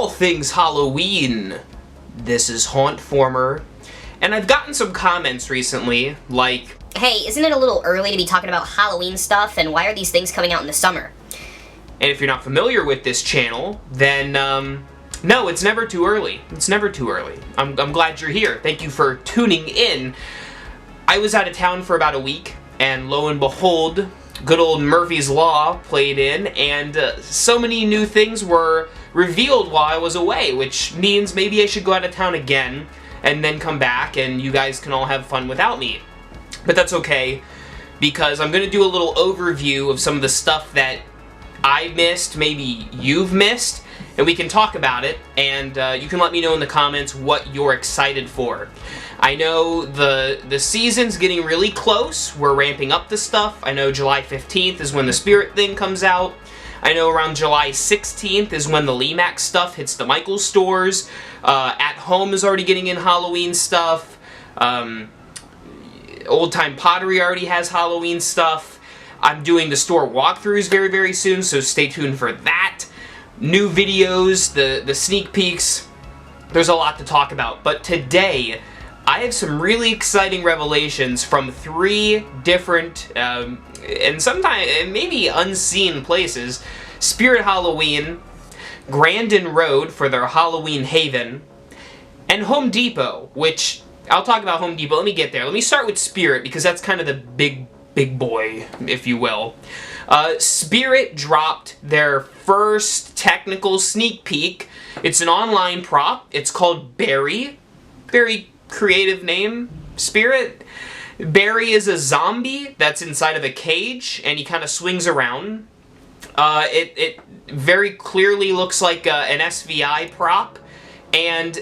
all things Halloween. This is hauntformer, and I've gotten some comments recently, like, hey, isn't it a little early to be talking about Halloween stuff, and why are these things coming out in the summer? And if you're not familiar with this channel, then, no, it's never too early. It's never too early. I'm glad you're here. Thank you for tuning in. I was out of town for about a week, and lo and behold, good old Murphy's Law played in, and so many new things were revealed while I was away, which means maybe I should go out of town again, and then come back, and you guys can all have fun without me. But that's okay, because I'm going to do a little overview of some of the stuff that I missed, maybe you've missed, and we can talk about it, and you can let me know in the comments what you're excited for. I know the season's getting really close. We're ramping up the stuff. I know July 15th is when the Spirit thing comes out. I know around July 16th is when the Lemax stuff hits the Michaels stores. At Home is already getting in Halloween stuff. Old Time Pottery already has Halloween stuff. I'm doing the store walkthroughs very, very soon, so stay tuned for that. New videos, the sneak peeks. There's a lot to talk about. But today, I have some really exciting revelations from 3 different, and sometimes maybe unseen places. Spirit Halloween, Grandin Road for their Halloween Haven, and Home Depot, which, I'll talk about Home Depot. Let me get there. Let me start with Spirit, because that's kind of the big boy, if you will. Spirit dropped their first technical sneak peek. It's an online prop. It's called Barry. Very creative name, Spirit. Barry is a zombie that's inside of a cage, and he kind of swings around. It very clearly looks like an SVI prop, and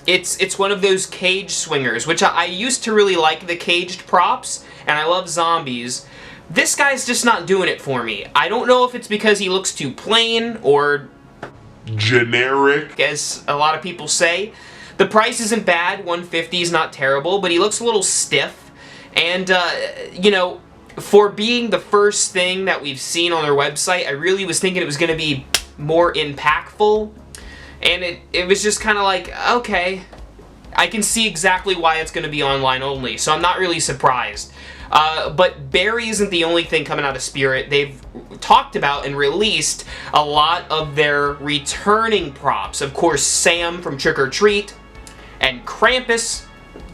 it's one of those cage swingers, which I used to really like the caged props, and I love zombies. This guy's just not doing it for me. I don't know if it's because he looks too plain or generic, as a lot of people say. The price isn't bad, $150 is not terrible, but he looks a little stiff. And, you know, for being the first thing that we've seen on their website, I really was thinking it was going to be more impactful. And it was just kind of like, okay, I can see exactly why it's going to be online only, so I'm not really surprised. But Barry isn't the only thing coming out of Spirit. They've talked about and released a lot of their returning props. Of course, Sam from Trick or Treat, and Krampus,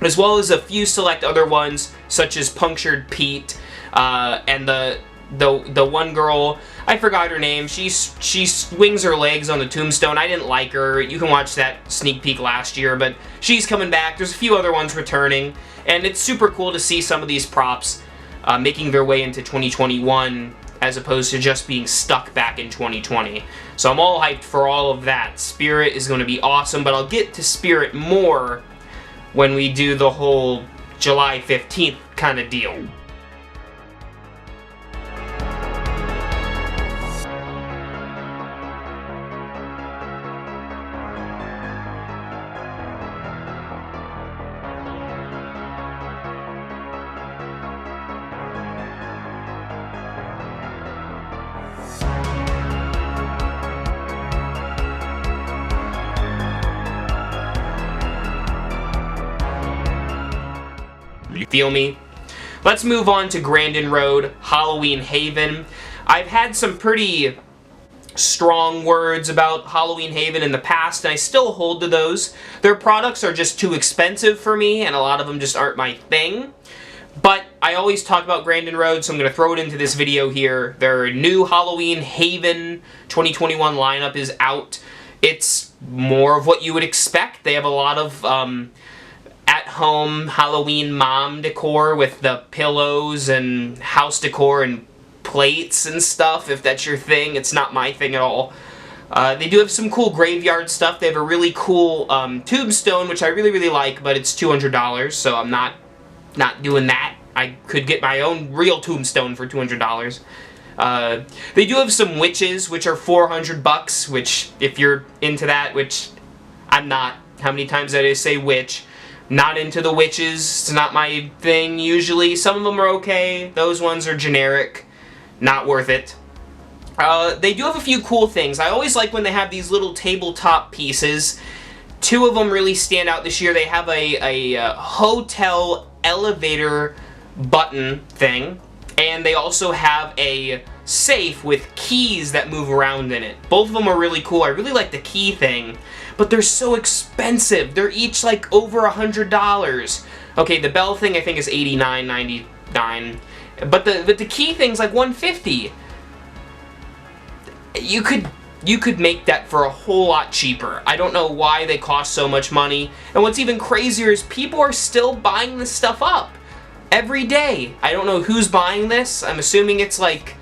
as well as a few select other ones, such as Punctured Pete, and the one girl, I forgot her name, she swings her legs on the tombstone. I didn't like her. You can watch that sneak peek last year, but she's coming back. There's a few other ones returning, and it's super cool to see some of these props making their way into 2021, as opposed to just being stuck back in 2020. So I'm all hyped for all of that. Spirit is going to be awesome, but I'll get to Spirit more when we do the whole July 15th kind of deal. You feel me? Let's move on to Grandin Road, Halloween Haven. I've had some pretty strong words about Halloween Haven in the past, and I still hold to those. Their products are just too expensive for me, and a lot of them just aren't my thing. But I always talk about Grandin Road, so I'm going to throw it into this video here. Their new Halloween Haven 2021 lineup is out. It's more of what you would expect. They have a lot of at-home Halloween mom decor with the pillows and house decor and plates and stuff, if that's your thing. It's not my thing at all. They do have some cool graveyard stuff. They have a really cool tombstone, which I really, really like, but it's $200, so I'm not doing that. I could get my own real tombstone for $200. They do have some witches, which are $400, which, if you're into that, which I'm not. How many times did I say witch? Not into the witches. It's not my thing, usually. Some of them are okay. Those ones are generic. Not worth it. They do have a few cool things. I always like when they have these little tabletop pieces. Two of them really stand out this year. They have a hotel elevator button thing, and they also have a safe with keys that move around in it. Both of them are really cool. I really like the key thing, but they're so expensive. They're each like over $100. Okay, the bell thing I think is $89.99, but the key thing's like $150. You could make that for a whole lot cheaper. I don't know why they cost so much money. And what's even crazier is people are still buying this stuff up every day. I don't know who's buying this. I'm assuming it's like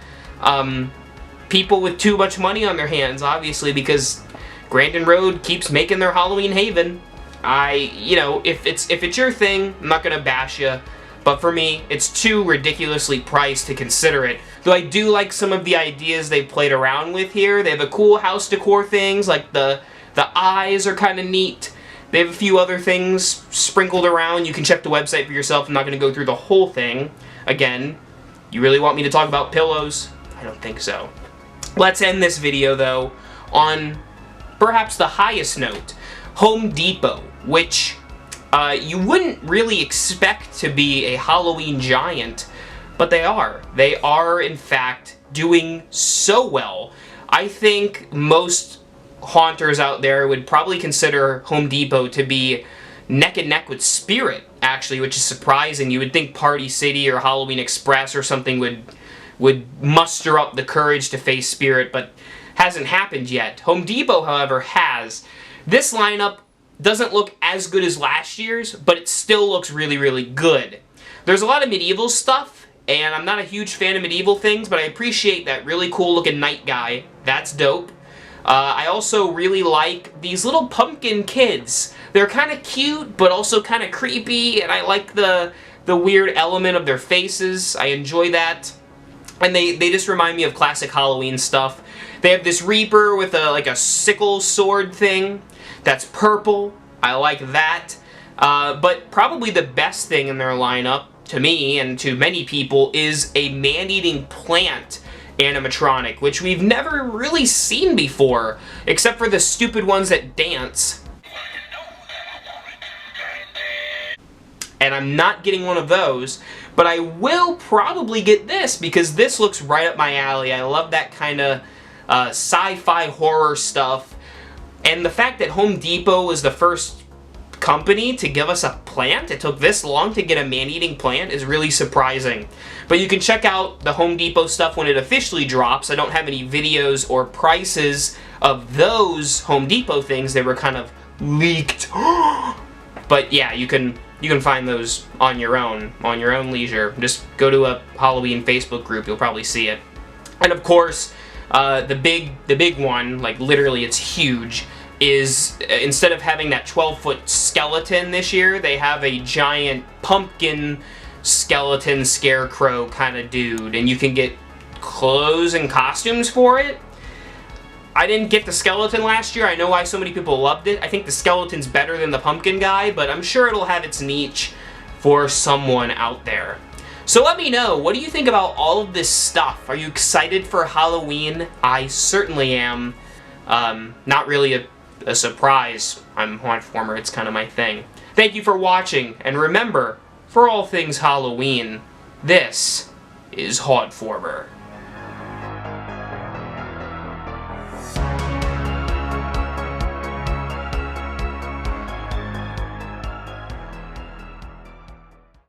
people with too much money on their hands, obviously, because Grandin Road keeps making their Halloween haven. You know, if it's your thing, I'm not gonna bash you. But for me, it's too ridiculously priced to consider it. Though I do like some of the ideas they played around with here. They have a cool house decor things, like the eyes are kind of neat. They have a few other things sprinkled around. You can check the website for yourself. I'm not going to go through the whole thing. Again, you really want me to talk about pillows? I don't think so. Let's end this video, though, on perhaps the highest note. Home Depot, which you wouldn't really expect to be a Halloween giant, but they are. They are, in fact, doing so well. I think most haunters out there would probably consider Home Depot to be neck and neck with Spirit, actually, which is surprising. You would think Party City or Halloween Express or something would muster up the courage to face Spirit, but hasn't happened yet. Home Depot, however, has. This lineup doesn't look as good as last year's, but it still looks really, really good. There's a lot of medieval stuff, and I'm not a huge fan of medieval things, but I appreciate that really cool looking knight guy. That's dope. I also really like these little pumpkin kids. They're kind of cute, but also kind of creepy, and I like the weird element of their faces. I enjoy that. And they just remind me of classic Halloween stuff. They have this Reaper with like a sickle sword thing. That's purple. I like that. But probably the best thing in their lineup, to me and to many people, is a man-eating plant animatronic, which we've never really seen before, except for the stupid ones that dance. And I'm not getting one of those, but I will probably get this, because this looks right up my alley. I love that kind of sci-fi horror stuff. And the fact that Home Depot was the first company to give us a plant, it took this long to get a man-eating plant, is really surprising. But you can check out the Home Depot stuff when it officially drops. I don't have any videos or prices of those Home Depot things. They were kind of leaked. But yeah, you can find those on your own leisure. Just go to a Halloween Facebook group, you'll probably see it. And of course, the big one, like literally it's huge, is instead of having that 12-foot skeleton this year, they have a giant pumpkin skeleton Scarecrow kind of dude, and you can get clothes and costumes for it. I didn't get the skeleton last year. I know why so many people loved it. I think the skeleton's better than the pumpkin guy, but I'm sure it'll have its niche for someone out there. So let me know, what do you think about all of this stuff? Are you excited for Halloween? I certainly am. Not really a surprise. I'm hauntformer, it's kind of my thing. Thank you for watching, and remember, for all things Halloween, this is hauntformer.